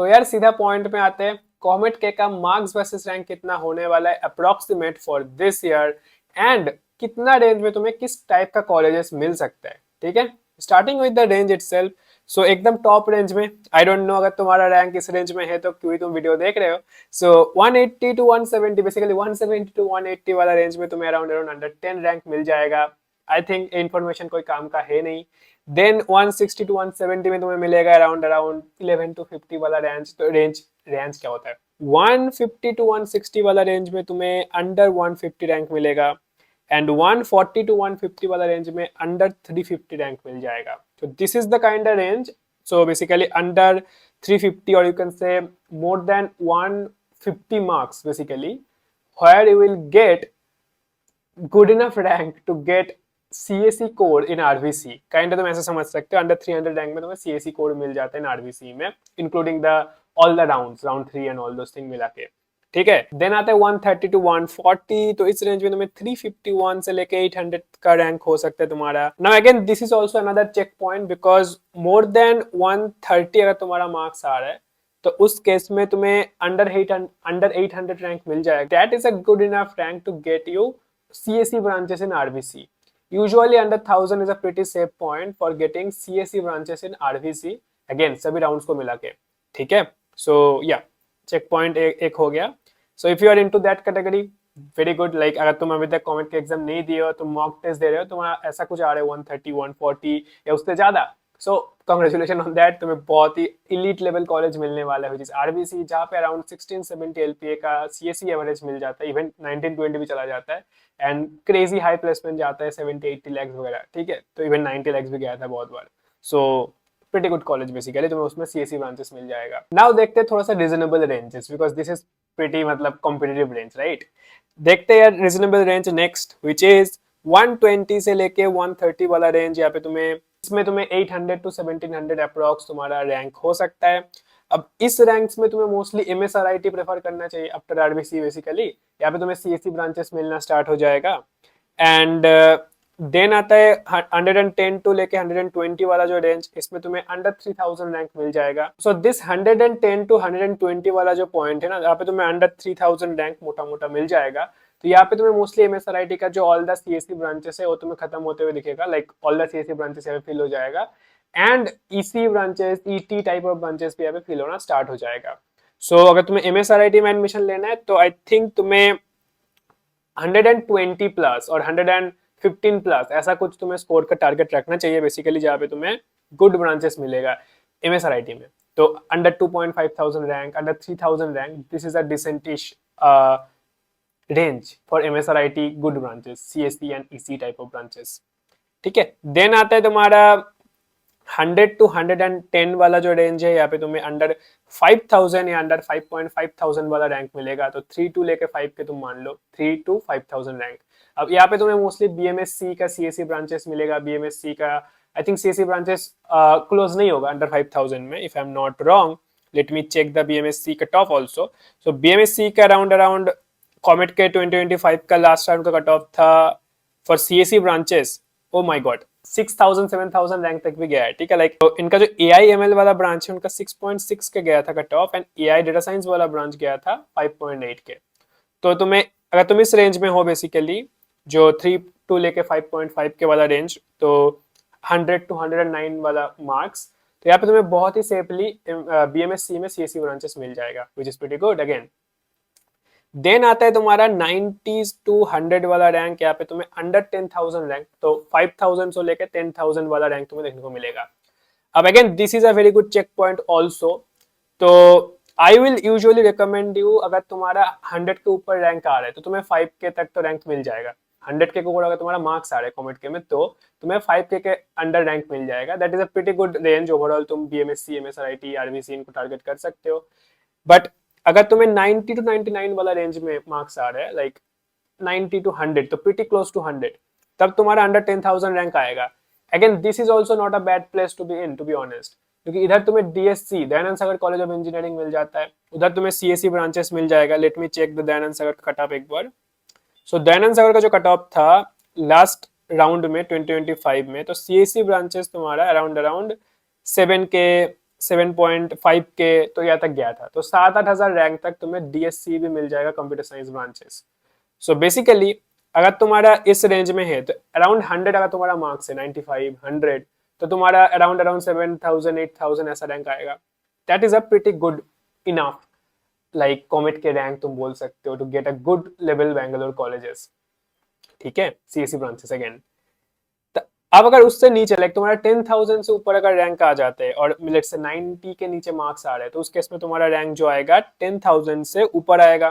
तो यार सीधा पॉइंट में आते हैं। कॉमेट के का मार्क्स वर्सेस रैंक कितना होने वाला है approximate for this year, and कितना रेंज में तुम्हें किस टाइप का कॉलेजेस मिल सकता है। ठीक है, starting with the range itself. So एकदम टॉप रेंज में, आई डोंट नो अगर तुम्हारा रैंक इस रेंज में है तो क्यों ही तुम वीडियो देख रहे हो। सो 180 टू 170, बेसिकली 170 टू 180 वाला रेंज में तुम्हें अराउंड अराउंड अंडर 10 रैंक मिल जाएगा। आई थिंक इन्फॉर्मेशन कोई काम का है नहीं। देन 160 टू 170 में तुम्हें मिलेगा अराउंड अराउंड 11 टू 50 वाला रेंज। तो रेंज रेंज क्या होता है, 150 टू 160 वाला रेंज में तुम्हें अंडर 150 रैंक मिलेगा, एंड 140 टू 150 वाला रेंज में अंडर 350 रैंक मिल जाएगा। तो this is the kind of range. So basically under 350 और you can say more than 150 marks basically, where you will get good enough rank to get CSE code in RBC। Kind तुम ऐसे समझ सकते हो, under 300 rank में तुम्हें CSE code मिल जाता है इन RBC में, including the all the rounds, round 3 and all those thing मिला के। ठीक है, देन आता है 130 टू 140। तो इस रेंज में तुम्हें 351 से लेके 800 का रैंक हो सकता है तुम्हारा। Now again this is also another checkpoint, because more than 130 अगर तुम्हारा मार्क्स आ रहा है तो उस केस में तुम्हें अंडर 800 रैंक मिल जाएगा। That is a good enough rank to get you CSE branches in RBC. Usually under 1000 is a pretty safe point for getting CSE branches in RBC. Again सभी rounds को मिला के। ठीक है, so yeah, check point एक हो गया। So if you are into that category, very good. Like अगर तुम अभी तक कॉमेट के एग्जाम नहीं दिए हो, तुम मॉक टेस्ट दे रहे हो, तुम्हारा ऐसा कुछ आ रहा है 130 140 या उससे ज्यादा, सो कॉन्ग्रेचुलेशन ऑन दैट, तुम्हें बहुत ही इलीट लेवल कॉलेज मिलने वाला है, जिस RBC, जहाँ पे अराउंड 1670 LPA का CSE एवरेज मिल जाता है, इवन 1920 भी चला जाता है, एंड क्रेजी हाई प्लेसमेंट जाता है 70-80 लैक्स वगैरह। ठीक है, तो इवन 90 लैक्स भी गया था बहुत बार। So pretty good college basically, तुम्हें उसमें CSE ब्रांचेस मिल जाएगा। नाउ देखते हैं थोड़ा सा reasonable ranges, because this is pretty मतलब कॉम्पिटिटिव रेंज, राइट। देखते हैं यार reasonable range next, which is 120 से लेके 130 वाला रेंज। यहाँ पे तुम्हें इसमें तुम्हें 800 टू 1700 अप्रॉक्स तुम्हारा रैंक हो सकता है। अब इस रैंक्स में तुम्हें मोस्टली MSRIT प्रेफर करना चाहिए आफ्टर RBC बेसिकली। यहाँ पे तुम्हें CSE ब्रांचेस मिलना स्टार्ट हो जाएगा, एंड देन आता है 110 टू लेके 120 वाला जो रेंज, इसमें तुम्हें अंडर 3000 रैंक मिल जाएगा। सो दिस 110 टू 120 वाला जो पॉइंट है ना, यहाँ पे तुम्हें अंडर 3000 रैंक मोटा मोटा मिल जाएगा। तो यहाँ पे तुम्हें मोस्टली MSRIT का जो ऑल द CSE ब्रांचेस है वो तुम्हें खत्म होते हुए दिखेगा, like all the CSE branches यहाँ पे फिल हो जाएगा, and EC branches, ET type of branches भी यहाँ पे फिल होना स्टार्ट हो जाएगा। सो अगर तुम्हें MSRIT में एडमिशन लेना है तो आई थिंक तुम्हें 120 प्लस और 115 प्लस ऐसा कुछ तुम्हें स्कोर का टारगेट रखना चाहिए बेसिकली, जहाँ पे तुम्हें गुड ब्रांचेस मिलेगा MSRIT में। तो under 2,500 rank, under 3000 rank, this is a decentish range for MSRIT good branches, CSE and EC type of branches. ठीक है, देन आता है तुम्हारा 100 टू 110 वाला जो रेंज है, यहाँ पे तुम्हें अंडर 5000 या अंडर 5,500 वाला रैंक मिलेगा। तो 3 टू लेके 5 के तुम मान लो 3 टू 5000 रैंक। अब यहाँ पे तुम्हें मोस्टली BMSC का CSE ब्रांचेस मिलेगा। BMSC का I think CSE branches close नहीं होगा अंडर 5000 में, if I am not wrong. Let me check the BMSC cut off also. So BMSC का अराउंड कॉमेट के 2025 का लास्ट राउंड का कट ऑफ था for CSE branches, oh my God, 6000-7000 rank तक भी गया है। ठीक है, लाइक तो इनका जो AI/ML वाला ब्रांच है उनका 6.6 के गया था cut off, and AI data science वाला ब्रांच गया था 5.8 के। तो तुम्हें अगर तुम इस रेंज में हो बेसिकली, जो 3 टू लेके 5.5 के वाला रेंज, तो 100 टू 109 वाला मार्क्स, तो यहाँ पे तुम्हें बहुत ही सेफली BMSC में CSE ब्रांचेस मिल जाएगा, which is pretty good again. Then आता है तुम्हारा 90 टू 100 वाला रैंक, यहाँ पे तुम्हें अंडर 10,000 रैंक, तो 5,000 से लेकर 10,000 वाला रैंक तुम्हें देखने को मिलेगा। अब again this is a very good check point also. तो I will usually recommend you, अगर तुम्हारा 100 के ऊपर रैंक आ रहा है तो तुम्हें 5K तक तो रैंक मिल जाएगा। 100 के ऊपर अगर तुम्हारा मार्क्स आ रहा है कॉमेट के में, तो तुम्हें 5K के अंडर रैंक मिल जाएगा। That is a pretty good range overall. तुम BMSC, MSRIT, RBC इनको टारगेट कर सकते हो। बट अगर तुम्हें 90 टू 99 वाला रेंज में मार्क्स आ रहा है, लाइक 90 टू 100, तो प्रीटी क्लोज टू 100, तब तुम्हारा अंडर 10,000 रैंक आएगा। Again this is also not a bad place to be in, to be honest, क्योंकि इधर तुम्हें DSC, Dayanand Sagar college of engineering मिल जाता है, उधर तुम्हें CSE ब्रांचेस मिल जाएगा। Let me check the Dayanand Sagar का कट ऑफ एक बार। सो दयानंद सागर का जो कट ऑफ था लास्ट राउंड में 2025 में, तो CSE ब्रांचेस तुम्हारा अराउंड 7K 7.5 के तो यहाँ तक गया था। तो 7-8 हजार रैंक तक तुम्हें डीएससी भी मिल जाएगा computer science branches. So basically अगर तुम्हारा इस रेंज में है तो अराउंड 100 अगर तुम्हारा मार्क्स है 95 100 तो तुम्हारा अराउंड अराउंड 7,000 8,000 ऐसा रैंक आएगा। That is a pretty good enough, like COMEDK के रैंक तुम बोल सकते हो to get a good level Bangalore colleges. ठीक है, सीएससी ब्रांचेस अगेन। अब अगर उससे नीचे लाइक तुम्हारा 10,000 से ऊपर अगर रैंक आ जाते हैं और मिलेट से 90 के नीचे मार्क्स आ रहे हैं तो उस केस में तुम्हारा रैंक जो आएगा 10,000 से ऊपर आएगा,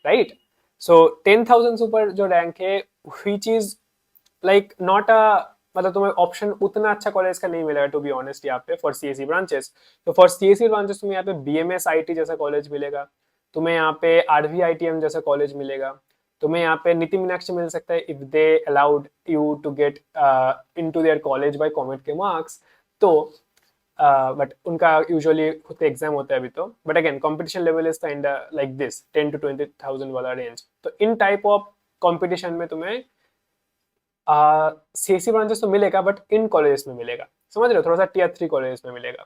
राइट। सो 10,000 से ऊपर जो रैंक है which is like not a, मतलब तुम्हें ऑप्शन उतना अच्छा कॉलेज का नहीं मिलेगा टू बी ऑनेस्ट यहाँ पे फॉर सीएससी ब्रांचेस। तो फॉर सीएससी ब्रांचेस तुम्हें यहाँ पे बीएमएस आईटी जैसा कॉलेज मिलेगा, तुम्हें यहाँ पे आरवी आईटीएम जैसा कॉलेज मिलेगा, तुम्हें यहाँ पे नीति मीनाक्षी मिल सकता है if they allowed you to get into their college by COMEDK के मार्क्स। तो बट उनका यूजुअली खुद एग्जाम होता है अभी तो, but again competition level is kind like this 10 to 20,000 वाला रेंज। तो इन टाइप ऑफ कंपटीशन में तुम्हें सीएससी ब्रांचेस तो मिलेगा बट इन कॉलेजेस में मिलेगा, समझ रहे हो, थोड़ा सा टियर 3 कॉलेजेस में मिलेगा।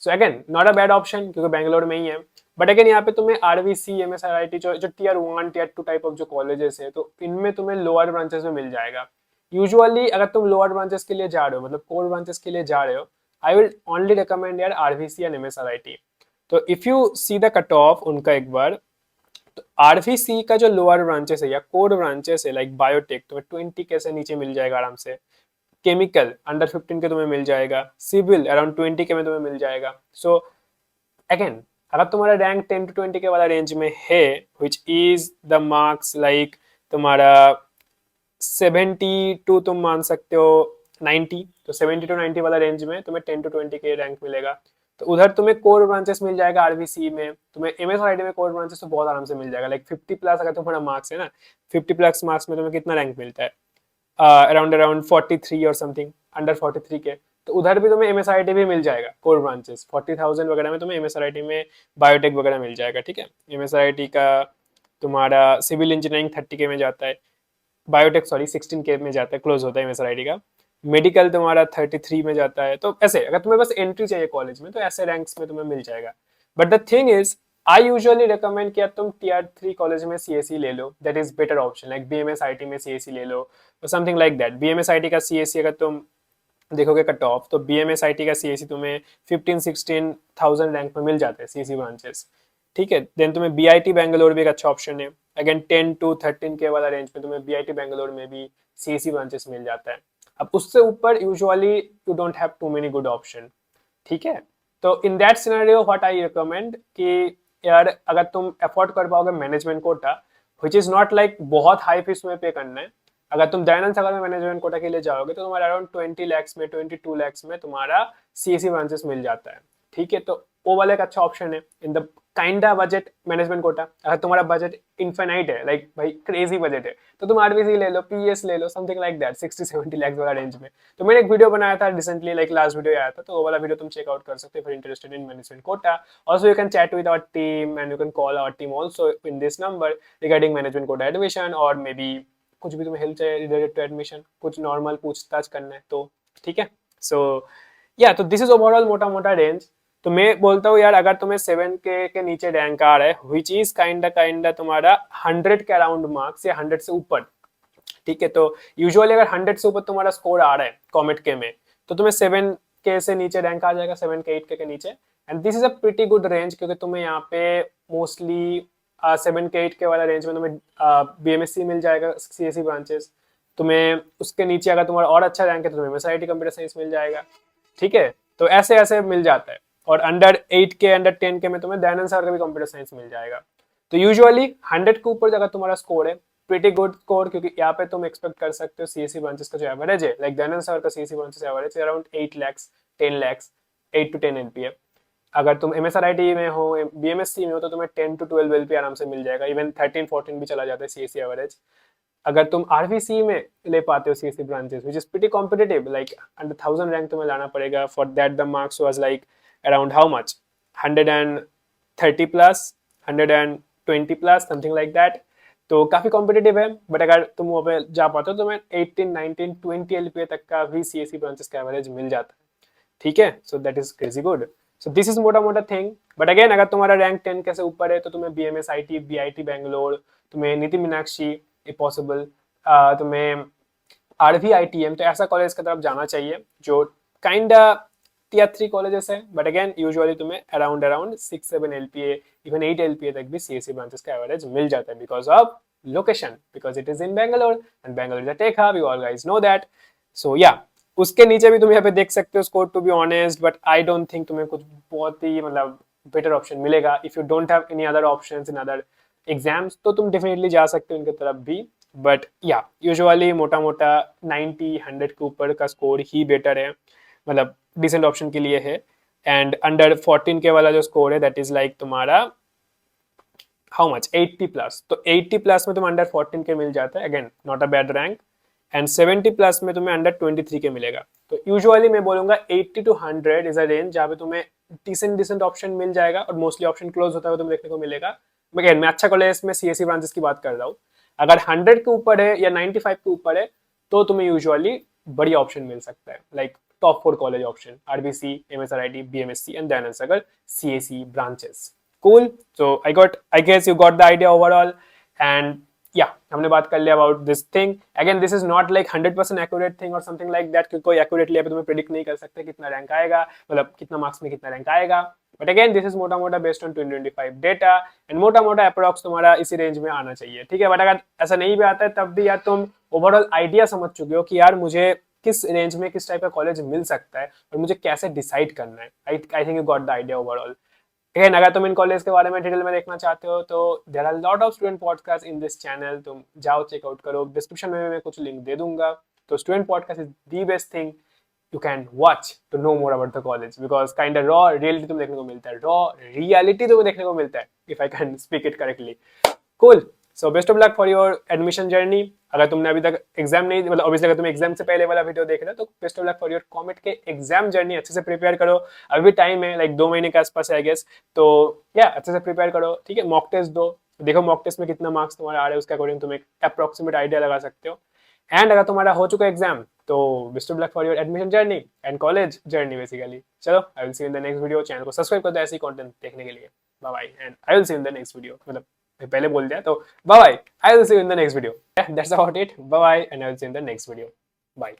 So again not a bad option क्योंकि बैंगलोर में ही है। बट अगेन यहाँ पे तुम्हें आरवीसी एमएसआरआईटी जो जो टियर 1 टियर 2 टाइप ऑफ जो कॉलेजेस है तो इनमें तुम्हें लोअर ब्रांचेस में मिल जाएगा। यूजुअली अगर तुम लोअर ब्रांचेस के लिए जा रहे हो मतलब कोर ब्रांचेस के लिए जा रहे हो, आई विल ओनली रिकमेंड यार आरवीसी एंड एमएसआरआईटी। तो if you see the cut off उनका एक बार, तो आरवीसी का जो लोअर ब्रांचेस है या कोर ब्रांचेस है लाइक बायोटेक तुम्हें 20 के से नीचे मिल जाएगा आराम से, केमिकल अंडर 15 के तुम्हें मिल जाएगा, सिविल अराउंड 20 के में तुम्हें मिल जाएगा। सो अगेन अगर तुम्हारा रैंक 10 to 20 के वाला रेंज में है which is the marks like तुम्हारा 70 टू तुम मान सकते हो 90, तो 70 to 90 वाला रेंज में तुम्हें 10 to 20 के रैंक मिलेगा। तो उधर तुम्हें कोर ब्रांचेस मिल जाएगा आरबीसी में, तुम्हें एमएसआईटी में कोर ब्रांचेस तो बहुत आराम से मिल जाएगा लाइक 50 प्लस अगर तुम्हारा मार्क्स है ना, 50 प्लस मार्क्स में तुम्हें कितना रैंक मिलता है अराउंड अराउंड 43 और समथिंग अंडर 43 के। तो उधर भी तुम्हें एमएसआईटी भी मिल जाएगा कोर ब्रांचेस 40,000 वगैरह में तुम्हें एमएसआईटी में बायोटेक वगैरह मिल जाएगा। ठीक है, एमएसआईटी का तुम्हारा सिविल इंजीनियरिंग 30 के में जाता है, बायोटेक सॉरी 16 के में जाता है, क्लोज होता है एमएसआईटी का, मेडिकल तुम्हारा 33 में जाता है। तो ऐसे अगर तुम्हें बस एंट्री चाहिए कॉलेज में तो ऐसे रैंक्स में तुम्हें मिल जाएगा। But the thing is I usually recommend कि तुम टियर 3 कॉलेज में सीएससी ले लो, that is better option like BMS IT में सीएससी ले लो और something like that. BMS IT का सीएससी अगर तुम देखोगे कट ऑफ तो बीएमएस आईटी का सीएससी तुम्हें 15-16,000 रैंक में मिल जाता है सीएससी ब्रांचेस। ठीक है, देन तुम्हें बीआईटी बैंगलोर भी एक अच्छा ऑप्शन है, अगेन 10 to 13 के वाला रेंज में तुम्हें बीआईटी बैंगलोर में भी सीएससी ब्रांचेस मिल जाता है। अब उससे ऊपर usually you don't have too many good option. ठीक है, तो in that scenario what I recommend कि यार अगर तुम अफोर्ड कर पाओगे management quota which is not like बहुत हाई फीस में पे करना है, अगर तुम दयानंद सागर में मैनेजमेंट कोटा के लिए जाओगे तो तुम्हारा अराउंड 20 lakhs में 22 lakhs में तुम्हारा सीएससी ब्रांचेस मिल जाता है। ठीक है, तो वो वाला एक अच्छा ऑप्शन है in the kinda budget management quota. अगर तुम्हारा बजट इनफाइनाइट है लाइक भाई क्रेजी बजट है तो तुम आरबीसी ले लो, पीएस ले लो, समथिंग लाइक दैट 60-70 lakhs वाला रेंज में। तो मैंने एक वीडियो बनाया था रिसेंटली लाइक लास्ट वीडियो आया था, तो वो वाला वीडियो तुम चेकआउट कर सकते हो for interested in management quota. Also you can chat with our team and you can call our team also in this number regarding management quota admission और मे बी कुछ भी तुम्हें हेल्प चाहिए related to admission, कुछ normal पूछताछ करना है तो। ठीक है, सो या तो दिस इज ओवरऑल मोटा मोटा रेंज। तो मैं बोलता हूँ यार अगर तुम्हें 7K के नीचे रैंक आ रहा है विच इज काइंडा तुम्हारा 100 के अराउंड मार्क्स या 100 से ऊपर। ठीक है, तो यूजुअली अगर 100 से ऊपर तुम्हारा स्कोर आ रहा है कॉमेट के में तो तुम्हें 7K से नीचे रैंक आ जाएगा, 7K 8K के नीचे। And this is a pretty good range क्योंकि तुम्हें यहाँ पे मोस्टली 7K 8K वाला रेंज में तुम्हें बीएमएससी मिल जाएगा सीएससी ब्रांचेस, तुम्हें उसके नीचे अगर तुम्हारा और अच्छा रैंक है तो तुम्हें एमएसआईटी कंप्यूटर साइंस मिल जाएगा। ठीक है, तो ऐसे ऐसे मिल जाता है। और अंडर 8K अंडर 10K में तुम्हें दयानंद सागर का भी कंप्यूटर साइंस मिल जाएगा। तो यूजुअली 100 के ऊपर अगर तुम्हारा स्कोर है प्रीटी गुड स्कोर, क्योंकि यहाँ पे तुम एक्सपेक्ट कर सकते हो सीएससी ब्रांचेस का जो एवरेज है लाइक दयानंद सागर का सीएससी ब्रांचेस एवरेज है around 8 lakhs 10 lakhs 8 to 10 LPA। अगर तुम एमएसआरआईटी में हो बीएमएससी में हो तो तुम्हें 10 to 12 LPA आराम से मिल जाएगा, इवन 13-14 भी चला जाता है सीएससी एवरेज। अगर तुम आरवीसी में ले पाते हो CSC branches which is pretty competitive like under 1000 rank तुम्हें लाना पड़ेगा, for that the marks was like around how much 130 plus 120 plus something like that. तो काफी कॉम्पिटिटिव है, बट अगर तुम वहाँ पे जा पाते हो तो तुम्हें 18 19 20 LPA तक का भी सीएससी ब्रांचेस का एवरेज मिल जाता है। ठीक है, so that is crazy good. So this is मोटा मोटा थिंग। बट अगेन अगर तुम्हारा रैंक 10 के से ऊपर है तो तुम्हें BMS IT BIT बैंगलोर, तुम्हें नीति मीनाक्षी इफ पॉसिबल, तुम्हें RV ITM, तो ऐसा कॉलेज की तरफ जाना चाहिए जो काइंड Tier 3 कॉलेजेस है। बट अगेन यूजुअली तुम्हें around around 6-7 LPA, even 8 LPA तक भी CSE ब्रांचेस का एवरेज मिल जाता है because of location, because it is in Bangalore and Bangalore is a tech hub, you all guys know that. So या उसके नीचे भी तुम यहाँ पे देख सकते हो score, to be honest, but I don't think तुम्हें कुछ बहुत ही मतलब बेटर ऑप्शन मिलेगा। If you don't have any other options in other exams तो तुम डेफिनेटली जा सकते हो इनके तरफ भी। बट या यूजुअली मोटा मोटा 90-100 के ऊपर का स्कोर ही बेटर है, मतलब डिसेंट ऑप्शन के लिए है। एंड अंडर 14 के वाला जो स्कोर है दैट इज लाइक तुम्हारा हाउ मच 80+, तो 80+ में तुम्हें अंडर 14 के मिल जाता है, again not a bad rank. And 70+ में तुम्हें अंडर 23 के मिलेगा। तो यूजुअली मैं बोलूंगा 80 to 100 इज अ रेंज जहाँ पे तुम्हें डिसेंट ऑप्शन मिल जाएगा और मोस्टली ऑप्शन क्लोज होता है तुम्हें देखने को मिलेगा। अगेन मैं अच्छा कॉलेज में CSE ब्रांचेस की बात कर रहा हूँ। अगर 100 के ऊपर है या 95 के ऊपर है तो तुम्हें यूजुअली बढ़िया ऑप्शन मिल सकता है, like top 4 college option RBC, MSRIT, BMSC and then अगर CSE branches. Cool. So I guess you got the idea overall. And yeah, हमने बात कर लिया about this thing. Again, this is not like 100% accurate thing or something like that, क्योंकि कोई accurately अभी तुम्हें predict नहीं कर सकते कितना रैंक आएगा, मतलब कितना मार्क्स में कितना रैंक आएगा। But again, this is मोटा मोटा based on 2025 data and मोटा मोटा अप्रोक्स तुम्हारा इसी रेंज में आना चाहिए, ठीक है। बट अगर ऐसा नहीं भी आता है तब भी यार तुम ओवरऑल आइडिया समझ चुके हो कि यार मुझे किस रेंज में किस टाइप का कॉलेज मिल सकता है और मुझे कैसे डिसाइड करना है। I think you got the idea overall. Again अगर तुम इन कॉलेज के बारे में डिटेल में देखना चाहते हो तो there are lot of student podcast in this channel, तुम जाओ चेकआउट करो, डिस्क्रिप्शन में मैं कुछ लिंक दे दूंगा। तो student podcast is the best thing you can watch to know more about the college, because kind of raw reality तुम्हें देखने को मिलता है, रॉ रियलिटी तुम्हें देखने को मिलता है, if I can speak it correctly. Cool. So best of luck for your admission journey. अगर तुमने अभी तक एग्जाम नहीं, मतलब ऑब्वियसली अगर तुम एग्जाम से पहले वाला वीडियो देख रहे हो तो best of luck for your comet के एग्जाम जर्नी। अच्छे से प्रिपेयर करो, अभी टाइम है, लाइक 2 महीने के आसपास है आई गेस। तो या अच्छे से प्रिपेयर करो, ठीक है। मॉक टेस्ट दो, देखो मॉक टेस्ट में कितना मार्क्स तुम्हारा आ रहा है, उसके अकॉर्डिंग तुम एक अप्रोक्सीमेट आइडिया लगा सकते हो। एंड अगर तुम्हारा हो चुका एग्जाम तो best of luck for your admission journey and college journey basically. चलो I will see you in the next video. Channel को सब्सक्राइब कर दो ऐसी कंटेंट देखने के लिए। Bye bye and I will see you in the next video, मतलब पहले बोल दिया तो bye bye, I will see you in the next video. That's about it, bye bye and I will see you in the next video, bye.